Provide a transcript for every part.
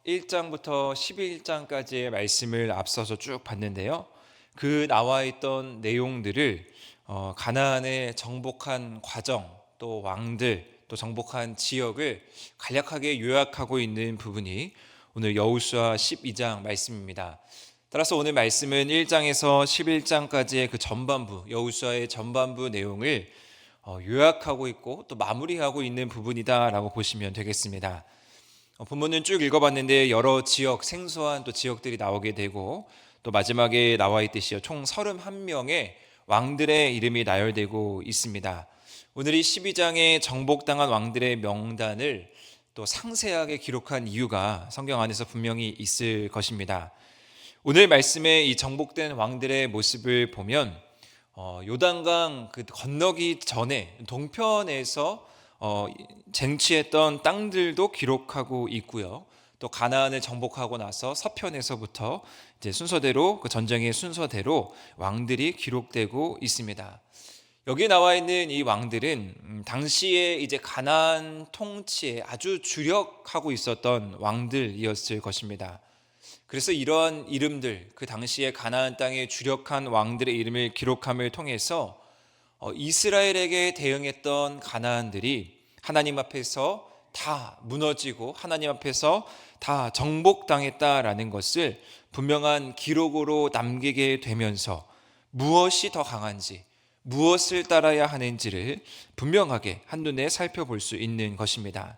1장부터 11장까지의 말씀을 앞서서 쭉 봤는데요. 그 나와 있던 내용들을 가나안의 정복한 과정, 또 왕들, 또 정복한 지역을 간략하게 요약하고 있는 부분이 오늘 여호수아 12장 말씀입니다. 따라서 오늘 말씀은 1장에서 11장까지의 그 전반부, 여호수아의 전반부 내용을 요약하고 있고 또 마무리하고 있는 부분이다라고 보시면 되겠습니다. 본문은 쭉 읽어봤는데 여러 지역, 생소한 또 지역들이 나오게 되고 또 마지막에 나와 있듯이 총 31명의 왕들의 이름이 나열되고 있습니다. 오늘 이 12장에 정복당한 왕들의 명단을 또 상세하게 기록한 이유가 성경 안에서 분명히 있을 것입니다. 오늘 말씀에 이 정복된 왕들의 모습을 보면 요단강 그 건너기 전에 동편에서 쟁취했던 땅들도 기록하고 있고요. 또 가나안을 정복하고 나서 서편에서부터 이제 순서대로 그 전쟁의 순서대로 왕들이 기록되고 있습니다. 여기 나와 있는 이 왕들은 당시에 이제 가나안 통치에 아주 주력하고 있었던 왕들이었을 것입니다. 그래서 이러한 이름들, 그 당시에 가나안 땅에 주력한 왕들의 이름을 기록함을 통해서 이스라엘에게 대응했던 가나안들이 하나님 앞에서 다 무너지고 하나님 앞에서 다 정복당했다라는 것을 분명한 기록으로 남기게 되면서 무엇이 더 강한지, 무엇을 따라야 하는지를 분명하게 한눈에 살펴볼 수 있는 것입니다.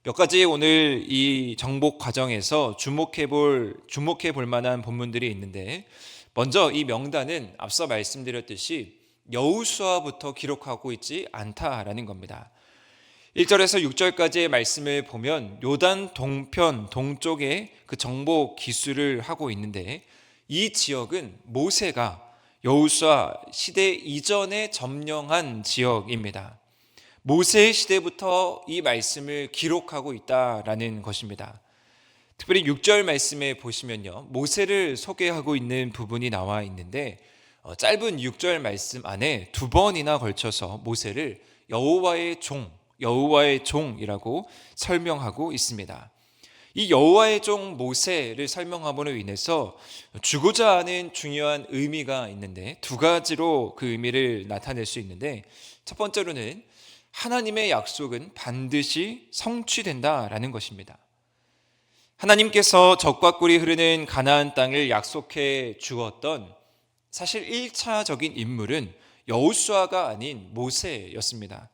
몇 가지 오늘 이 정복 과정에서 주목해 볼 만한 본문들이 있는데, 먼저 이 명단은 앞서 말씀드렸듯이 여호수아부터 기록하고 있지 않다라는 겁니다. 1절에서 6절까지의 말씀을 보면 요단 동편 동쪽에 그 정복 기수를 하고 있는데, 이 지역은 모세가 여호수아 시대 이전에 점령한 지역입니다. 모세의 시대부터 이 말씀을 기록하고 있다라는 것입니다. 특별히 6절 말씀에 보시면요, 모세를 소개하고 있는 부분이 나와 있는데 짧은 6절 말씀 안에 두 번이나 걸쳐서 모세를 여호와의 종이라고 설명하고 있습니다. 이 여호와의 종 모세를 설명함으로 인해서 주고자 하는 중요한 의미가 있는데, 두 가지로 그 의미를 나타낼 수 있는데, 첫 번째로는 하나님의 약속은 반드시 성취된다라는 것입니다. 하나님께서 적과 꿀이 흐르는 가나안 땅을 약속해 주었던 사실 1차적인 인물은 여호수아가 아닌 모세였습니다.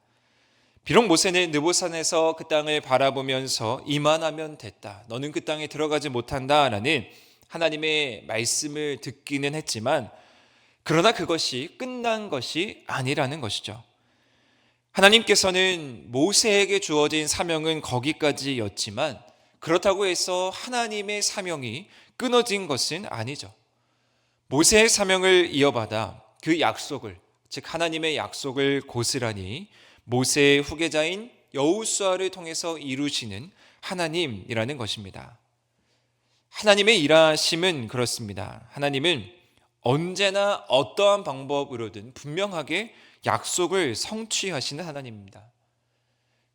비록 모세는 느보산에서 그 땅을 바라보면서 이만하면 됐다, 너는 그 땅에 들어가지 못한다라는 하나님의 말씀을 듣기는 했지만, 그러나 그것이 끝난 것이 아니라는 것이죠. 하나님께서는 모세에게 주어진 사명은 거기까지였지만 그렇다고 해서 하나님의 사명이 끊어진 것은 아니죠. 모세의 사명을 이어받아 그 약속을, 즉 하나님의 약속을 고스란히 모세의 후계자인 여호수아를 통해서 이루시는 하나님이라는 것입니다. 하나님의 일하심은 그렇습니다. 하나님은 언제나 어떠한 방법으로든 분명하게 약속을 성취하시는 하나님입니다.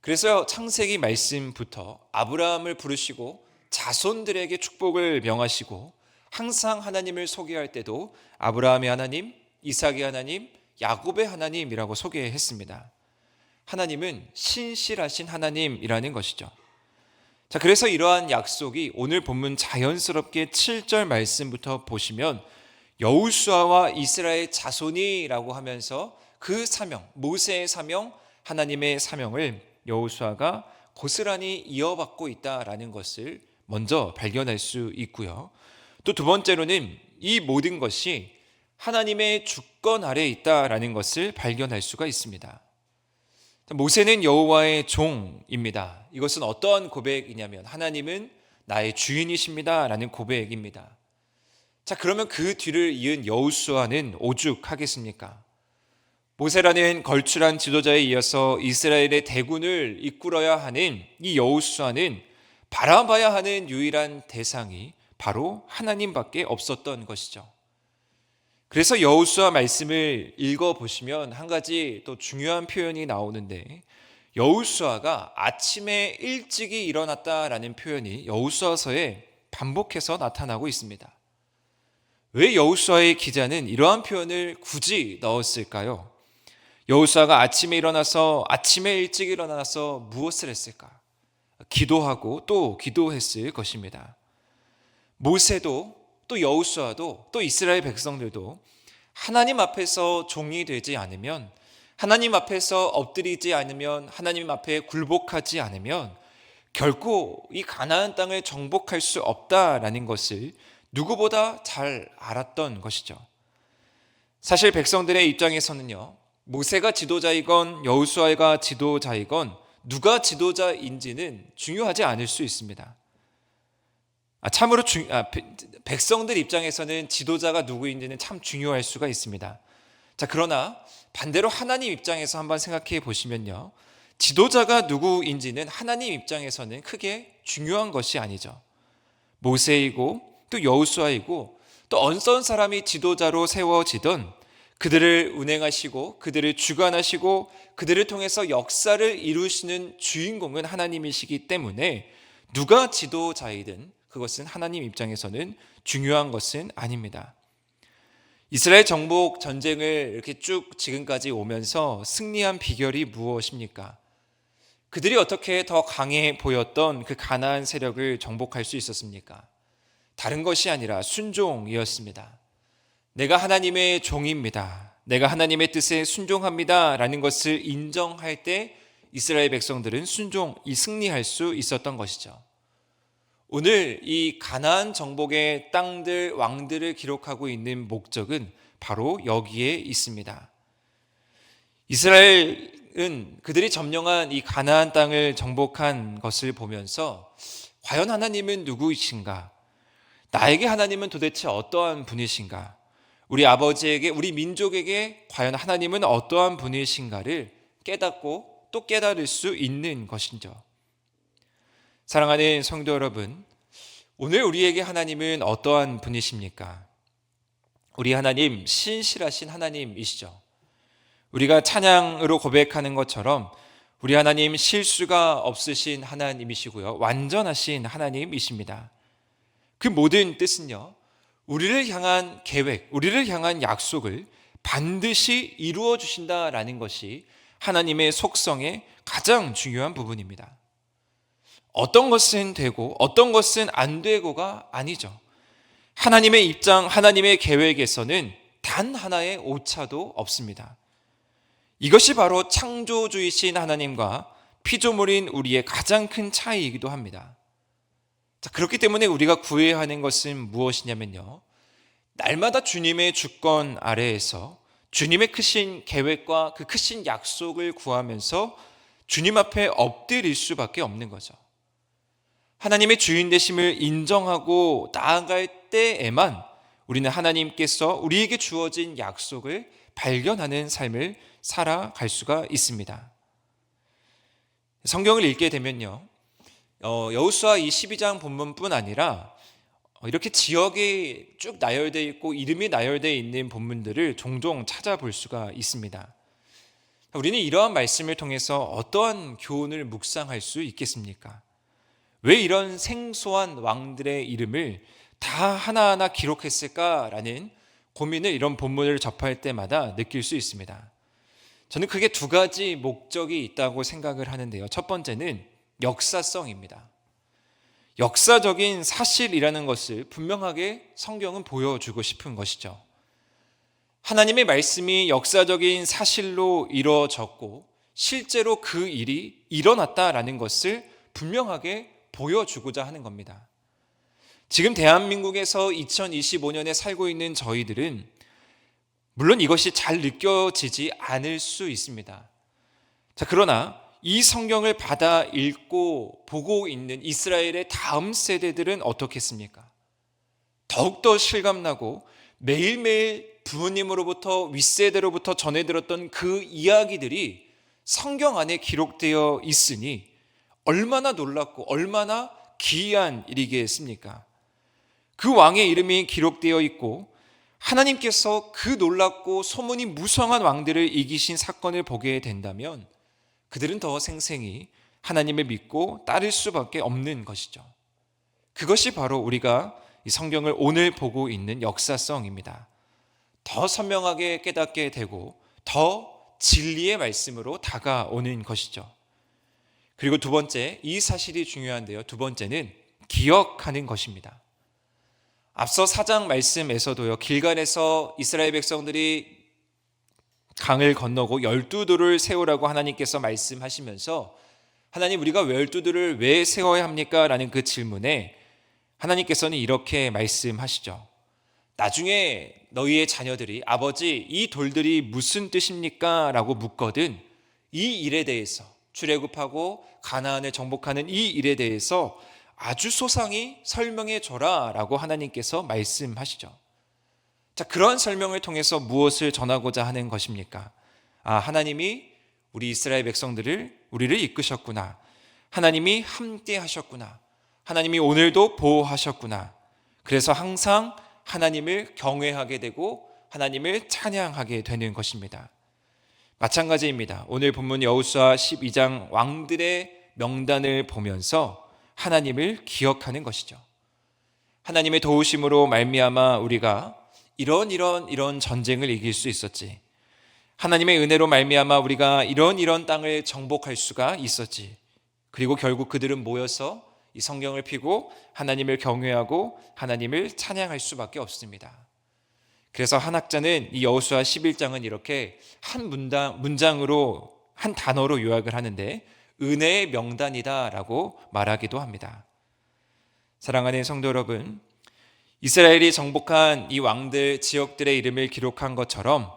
그래서 창세기 말씀부터 아브라함을 부르시고 자손들에게 축복을 명하시고, 항상 하나님을 소개할 때도 아브라함의 하나님, 이삭의 하나님, 야곱의 하나님이라고 소개했습니다. 하나님은 신실하신 하나님이라는 것이죠. 자, 그래서 이러한 약속이 오늘 본문 자연스럽게 7절 말씀부터 보시면 여호수아와 이스라엘 자손이라고 하면서 그 사명, 모세의 사명, 하나님의 사명을 여호수아가 고스란히 이어받고 있다라는 것을 먼저 발견할 수 있고요. 또 두 번째로는 이 모든 것이 하나님의 주권 아래에 있다라는 것을 발견할 수가 있습니다. 모세는 여호와의 종입니다. 이것은 어떠한 고백이냐면 하나님은 나의 주인이십니다 라는 고백입니다. 자, 그러면 그 뒤를 이은 여호수아는 오죽하겠습니까? 모세라는 걸출한 지도자에 이어서 이스라엘의 대군을 이끌어야 하는 이 여호수아는 바라봐야 하는 유일한 대상이 바로 하나님밖에 없었던 것이죠. 그래서 여호수아 말씀을 읽어보시면 한 가지 또 중요한 표현이 나오는데, 여호수아가 아침에 일찍이 일어났다라는 표현이 여호수아서에 반복해서 나타나고 있습니다. 왜 여호수아의 기자는 이러한 표현을 굳이 넣었을까요? 여호수아가 아침에 일찍 일어나서 무엇을 했을까? 기도하고 또 기도했을 것입니다. 모세도 또 여호수아도 또 이스라엘 백성들도 하나님 앞에서 종이 되지 않으면, 하나님 앞에서 엎드리지 않으면, 하나님 앞에 굴복하지 않으면 결코 이 가나안 땅을 정복할 수 없다라는 것을 누구보다 잘 알았던 것이죠. 사실 백성들의 입장에서는요, 모세가 지도자이건 여호수아가 지도자이건 누가 지도자인지는 중요하지 않을 수 있습니다. 참으로 백성들 입장에서는 지도자가 누구인지는 참 중요할 수가 있습니다. 그러나 반대로 하나님 입장에서 한번 생각해 보시면요, 지도자가 누구인지는 하나님 입장에서는 크게 중요한 것이 아니죠. 모세이고 또 여호수아이고 또 어떤 사람이 지도자로 세워지던 그들을 운행하시고 그들을 주관하시고 그들을 통해서 역사를 이루시는 주인공은 하나님이시기 때문에 누가 지도자이든 그것은 하나님 입장에서는 중요한 것은 아닙니다. 이스라엘 정복 전쟁을 이렇게 쭉 지금까지 오면서 승리한 비결이 무엇입니까? 그들이 어떻게 더 강해 보였던 그 가나안 세력을 정복할 수 있었습니까? 다른 것이 아니라 순종이었습니다. 내가 하나님의 종입니다. 내가 하나님의 뜻에 순종합니다. 라는 것을 인정할 때 이스라엘 백성들은 승리할 수 있었던 것이죠. 오늘 이 가나안 정복의 땅들, 왕들을 기록하고 있는 목적은 바로 여기에 있습니다. 이스라엘은 그들이 점령한 이 가나안 땅을 정복한 것을 보면서 과연 하나님은 누구이신가? 나에게 하나님은 도대체 어떠한 분이신가? 우리 아버지에게, 우리 민족에게 과연 하나님은 어떠한 분이신가를 깨닫고 또 깨달을 수 있는 것이죠. 사랑하는 성도 여러분, 오늘 우리에게 하나님은 어떠한 분이십니까? 우리 하나님 신실하신 하나님이시죠. 우리가 찬양으로 고백하는 것처럼 우리 하나님 실수가 없으신 하나님이시고요, 완전하신 하나님이십니다. 그 모든 뜻은요, 우리를 향한 계획, 우리를 향한 약속을 반드시 이루어 주신다라는 것이 하나님의 속성의 가장 중요한 부분입니다. 어떤 것은 되고 어떤 것은 안 되고가 아니죠. 하나님의 입장, 하나님의 계획에서는 단 하나의 오차도 없습니다. 이것이 바로 창조주이신 하나님과 피조물인 우리의 가장 큰 차이이기도 합니다. 그렇기 때문에 우리가 구해야 하는 것은 무엇이냐면요, 날마다 주님의 주권 아래에서 주님의 크신 계획과 그 크신 약속을 구하면서 주님 앞에 엎드릴 수밖에 없는 거죠. 하나님의 주인 되심을 인정하고 나아갈 때에만 우리는 하나님께서 우리에게 주어진 약속을 발견하는 삶을 살아갈 수가 있습니다. 성경을 읽게 되면요, 여호수아 이 12장 본문뿐 아니라 이렇게 지역이 쭉 나열되어 있고 이름이 나열되어 있는 본문들을 종종 찾아볼 수가 있습니다. 우리는 이러한 말씀을 통해서 어떠한 교훈을 묵상할 수 있겠습니까? 왜 이런 생소한 왕들의 이름을 다 하나하나 기록했을까라는 고민을 이런 본문을 접할 때마다 느낄 수 있습니다. 저는 크게 두 가지 목적이 있다고 생각을 하는데요. 첫 번째는 역사성입니다. 역사적인 사실이라는 것을 분명하게 성경은 보여주고 싶은 것이죠. 하나님의 말씀이 역사적인 사실로 이루어졌고 실제로 그 일이 일어났다라는 것을 분명하게 보여주고자 하는 겁니다. 지금 대한민국에서 2025년에 살고 있는 저희들은 물론 이것이 잘 느껴지지 않을 수 있습니다. 그러나 이 성경을 받아 읽고 보고 있는 이스라엘의 다음 세대들은 어떻겠습니까? 더욱더 실감나고 매일매일 부모님으로부터 윗세대로부터 전해 들었던 그 이야기들이 성경 안에 기록되어 있으니 얼마나 놀랍고 얼마나 기이한 일이겠습니까? 그 왕의 이름이 기록되어 있고 하나님께서 그 놀랍고 소문이 무성한 왕들을 이기신 사건을 보게 된다면 그들은 더 생생히 하나님을 믿고 따를 수밖에 없는 것이죠. 그것이 바로 우리가 이 성경을 오늘 보고 있는 역사성입니다. 더 선명하게 깨닫게 되고 더 진리의 말씀으로 다가오는 것이죠. 그리고 두 번째, 이 사실이 중요한데요. 두 번째는 기억하는 것입니다. 앞서 4장 말씀에서도요, 길갈에서 이스라엘 백성들이 강을 건너고 12돌을 세우라고 하나님께서 말씀하시면서 하나님, 우리가 12돌을 왜 세워야 합니까? 라는 그 질문에 하나님께서는 이렇게 말씀하시죠. 나중에 너희의 자녀들이 아버지, 이 돌들이 무슨 뜻입니까? 라고 묻거든 이 일에 대해서, 출애굽하고 가나안을 정복하는 이 일에 대해서 아주 소상히 설명해 줘라 라고 하나님께서 말씀하시죠. 자, 그런 설명을 통해서 무엇을 전하고자 하는 것입니까? 하나님이 우리 이스라엘 백성들을, 우리를 이끄셨구나. 하나님이 함께 하셨구나. 하나님이 오늘도 보호하셨구나. 그래서 항상 하나님을 경외하게 되고 하나님을 찬양하게 되는 것입니다. 마찬가지입니다. 오늘 본문 여호수아 12장 왕들의 명단을 보면서 하나님을 기억하는 것이죠. 하나님의 도우심으로 말미암아 우리가 이런 전쟁을 이길 수 있었지. 하나님의 은혜로 말미암아 우리가 이런 땅을 정복할 수가 있었지. 그리고 결국 그들은 모여서 이 성경을 펴고 하나님을 경외하고 하나님을 찬양할 수밖에 없습니다. 그래서 한 학자는 이 여호수아 11장은 이렇게 한 문장으로, 한 단어로 요약을 하는데 은혜의 명단이다라고 말하기도 합니다. 사랑하는 성도 여러분, 이스라엘이 정복한 이 왕들, 지역들의 이름을 기록한 것처럼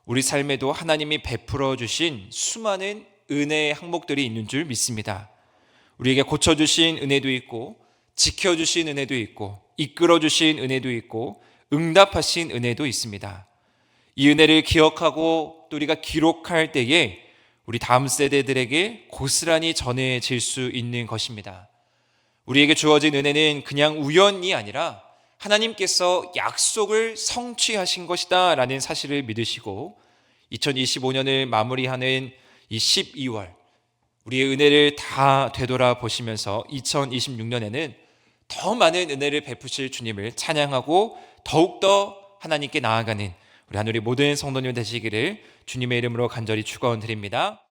우리 삶에도 하나님이 베풀어 주신 수많은 은혜의 항목들이 있는 줄 믿습니다. 우리에게 고쳐주신 은혜도 있고, 지켜주신 은혜도 있고, 이끌어주신 은혜도 있고, 응답하신 은혜도 있습니다. 이 은혜를 기억하고 또 우리가 기록할 때에 우리 다음 세대들에게 고스란히 전해질 수 있는 것입니다. 우리에게 주어진 은혜는 그냥 우연이 아니라 하나님께서 약속을 성취하신 것이다 라는 사실을 믿으시고 2025년을 마무리하는 이 12월 우리의 은혜를 다 되돌아보시면서 2026년에는 더 많은 은혜를 베푸실 주님을 찬양하고 더욱더 하나님께 나아가는 우리 하늘의 모든 성도님 되시기를 주님의 이름으로 간절히 축원드립니다.